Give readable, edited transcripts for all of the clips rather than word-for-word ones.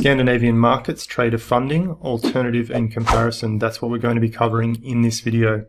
Scandinavian markets, trader funding, alternative and comparison. That's what we're going to be covering in this video.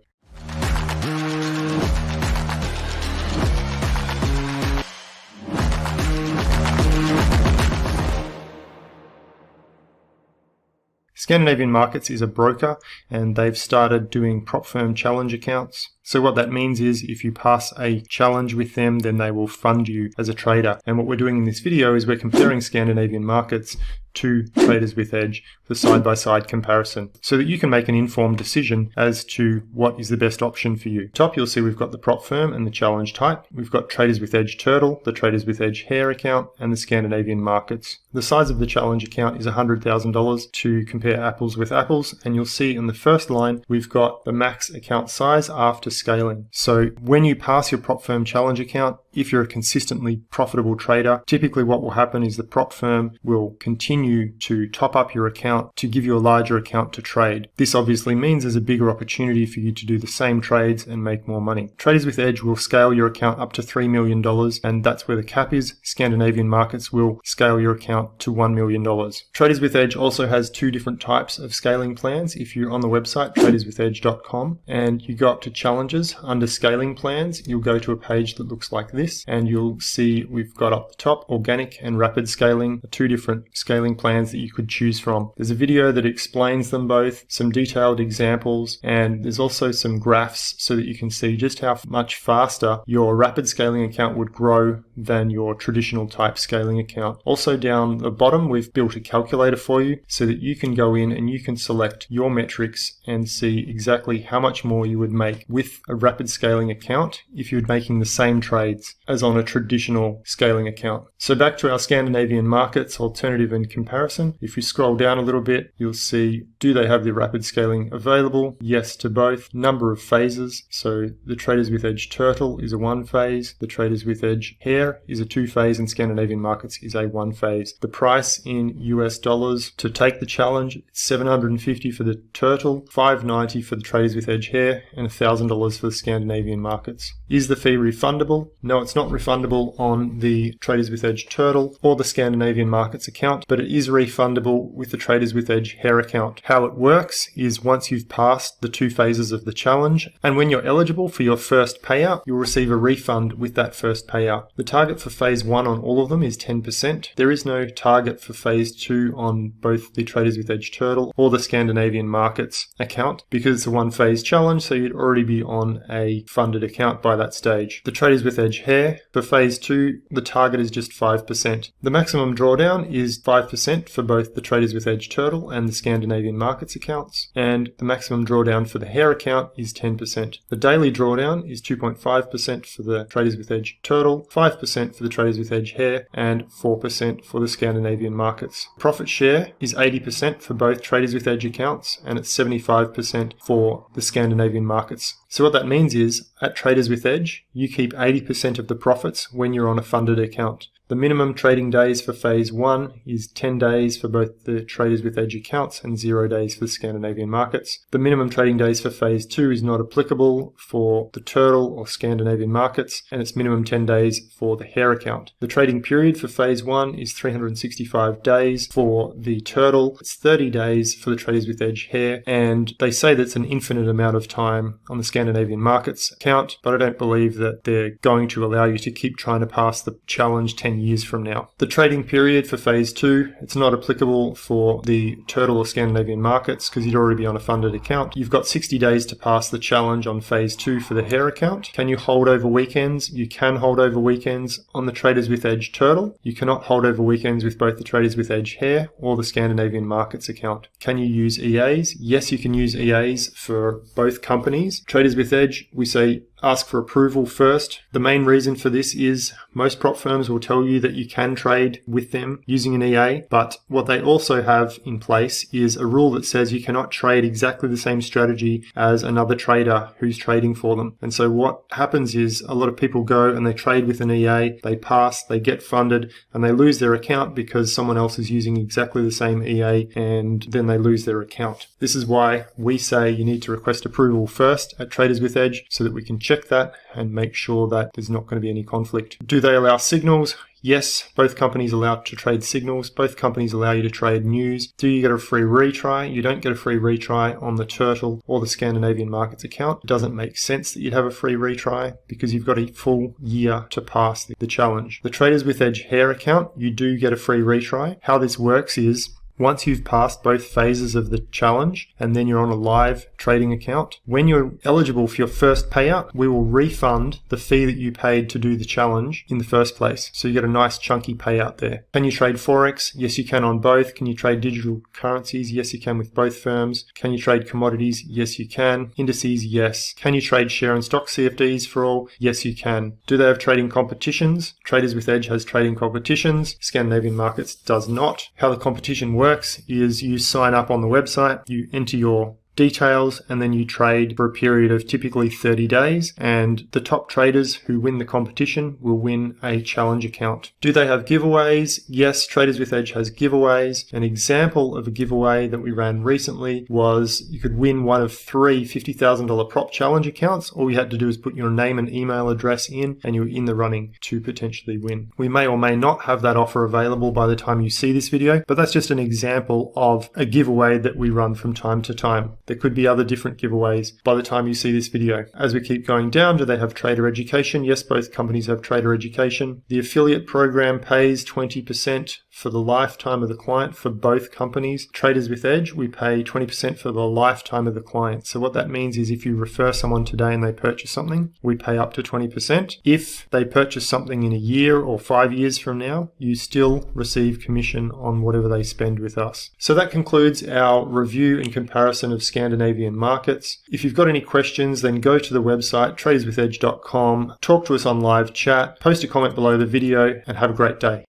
Scandinavian Markets is a broker and they've started doing prop firm challenge accounts. So what that means is if you pass a challenge with them, then they will fund you as a trader. And what we're doing in this video is we're comparing Scandinavian Markets to Traders with Edge for side-by-side comparison so that you can make an informed decision as to what is the best option for you. Top, you'll see we've got the prop firm and the challenge type. We've got Traders with Edge Turtle, the Traders with Edge Hare account, and the Scandinavian Markets. The size of the challenge account is $100,000 to compare apples with apples. And you'll see in the first line, we've got the max account size after scaling. So when you pass your prop firm challenge account, if you're a consistently profitable trader, typically what will happen is the prop firm will continue to top up your account to give you a larger account to trade. This obviously means there's a bigger opportunity for you to do the same trades and make more money. Traders with Edge will scale your account up to $3 million, and that's where the cap is. Scandinavian Markets will scale your account to $1 million. Traders with Edge also has two different types of scaling plans. If you're on the website, traderswithedge.com, and you go up to challenges under scaling plans, you'll go to a page that looks like this, and you'll see we've got up the top organic and rapid scaling, two different scaling plans that you could choose from. There's a video that explains them both, some detailed examples, and there's also some graphs so that you can see just how much faster your rapid scaling account would grow than your traditional type scaling account. Also down the bottom, we've built a calculator for you so that you can go in and you can select your metrics and see exactly how much more you would make with a rapid scaling account if you were making the same trades as on a traditional scaling account. So back to our Scandinavian Markets, alternative and comparison. If you scroll down a little bit, you'll see, do they have the rapid scaling available? Yes to both. Number of phases. So the Traders with Edge Turtle is a 1 phase. The Traders with Edge Hare is a 2 phase, and Scandinavian Markets is a 1 phase. The price in US dollars to take the challenge, it's $750 for the Turtle, $590 for the Traders with Edge Hare, and $1,000 for the Scandinavian Markets. Is the fee refundable? No, it's not refundable on the Traders with Edge Turtle or the Scandinavian Markets account, but it is refundable with the Traders with Edge Hare account. How it works is once you've passed the 2 phases of the challenge, and when you're eligible for your first payout, you'll receive a refund with that first payout. The target for phase 1 on all of them is 10%. There is no target for phase 2 on both the Traders with Edge Turtle or the Scandinavian Markets account because it's a 1 phase challenge, so you'd already be on a funded account by that stage. The Traders with Edge Hare, for phase 2, the target is just 5%. The maximum drawdown is 5% for both the Traders with Edge Turtle and the Scandinavian Markets accounts, and the maximum drawdown for the Hare account is 10%. The daily drawdown is 2.5% for the Traders with Edge Turtle, 5% for the Traders with Edge Hare, and 4% for the Scandinavian Markets. Profit share is 80% for both Traders with Edge accounts, and it's 75% for the Scandinavian Markets. So what that means is, at Traders with Edge, you keep 80% of the profits when you're on a funded account. The minimum trading days for phase 1 is 10 days for both the Traders with Edge accounts and 0 days for the Scandinavian Markets. The minimum trading days for phase 2 is not applicable for the Turtle or Scandinavian Markets, and it's minimum 10 days for the Hare account. The trading period for phase 1 is 365 days for the Turtle. It's 30 days for the Traders with Edge Hare, and they say that's an infinite amount of time on the Scandinavian Markets account, but I don't believe that they're going to allow you to keep trying to pass the challenge 10 years from now. The trading period for phase 2, it's not applicable for the Turtle or Scandinavian Markets because you'd already be on a funded account. You've got 60 days to pass the challenge on phase 2 for the Hare account. Can you hold over weekends? You can hold over weekends on the Traders with Edge Turtle. You cannot hold over weekends with both the Traders with Edge Hare or the Scandinavian Markets account. Can you use EAs? Yes, you can use EAs for both companies. Traders with Edge, we say ask for approval first. The main reason for this is most prop firms will tell you that you can trade with them using an EA, but what they also have in place is a rule that says you cannot trade exactly the same strategy as another trader who's trading for them. And so what happens is a lot of people go and they trade with an EA, they pass, they get funded, and they lose their account because someone else is using exactly the same EA, and then they lose their account. This is why we say you need to request approval first at Traders with Edge so that we can check that and make sure that there's not going to be any conflict. Do they allow signals? Yes, both companies allow to trade signals. Both companies allow you to trade news. Do you get a free retry? You don't get a free retry on the Turtle or the Scandinavian Markets account. It doesn't make sense that you'd have a free retry because you've got a full year to pass the challenge. The Traders with Edge Hair account, you do get a free retry. How this works is, once you've passed both phases of the challenge and then you're on a live trading account, when you're eligible for your first payout, we will refund the fee that you paid to do the challenge in the first place. So you get a nice chunky payout there. Can you trade Forex? Yes, you can on both. Can you trade digital currencies? Yes, you can with both firms. Can you trade commodities? Yes, you can. Indices? Yes. Can you trade share and stock CFDs for all? Yes, you can. Do they have trading competitions? Traders with Edge has trading competitions. Scandinavian Markets does not. How the competition works is you sign up on the website, you enter your details, and then you trade for a period of typically 30 days, and the top traders who win the competition will win a challenge account. Do they have giveaways? Yes, Traders with Edge has giveaways. An example of a giveaway that we ran recently was you could win one of 3 $50,000 prop challenge accounts. All you had to do is put your name and email address in and you were in the running to potentially win. We may or may not have that offer available by the time you see this video, but that's just an example of a giveaway that we run from time to time. There could be other different giveaways by the time you see this video. As we keep going down, do they have trader education? Yes, both companies have trader education. The affiliate program pays 20% for the lifetime of the client for both companies. Traders with Edge, we pay 20% for the lifetime of the client. So what that means is if you refer someone today and they purchase something, we pay up to 20%. If they purchase something in a year or 5 years from now, you still receive commission on whatever they spend with us. So that concludes our review and comparison of Scandinavian markets. If you've got any questions, then go to the website traderswithedge.com, talk to us on live chat, post a comment below the video, and have a great day.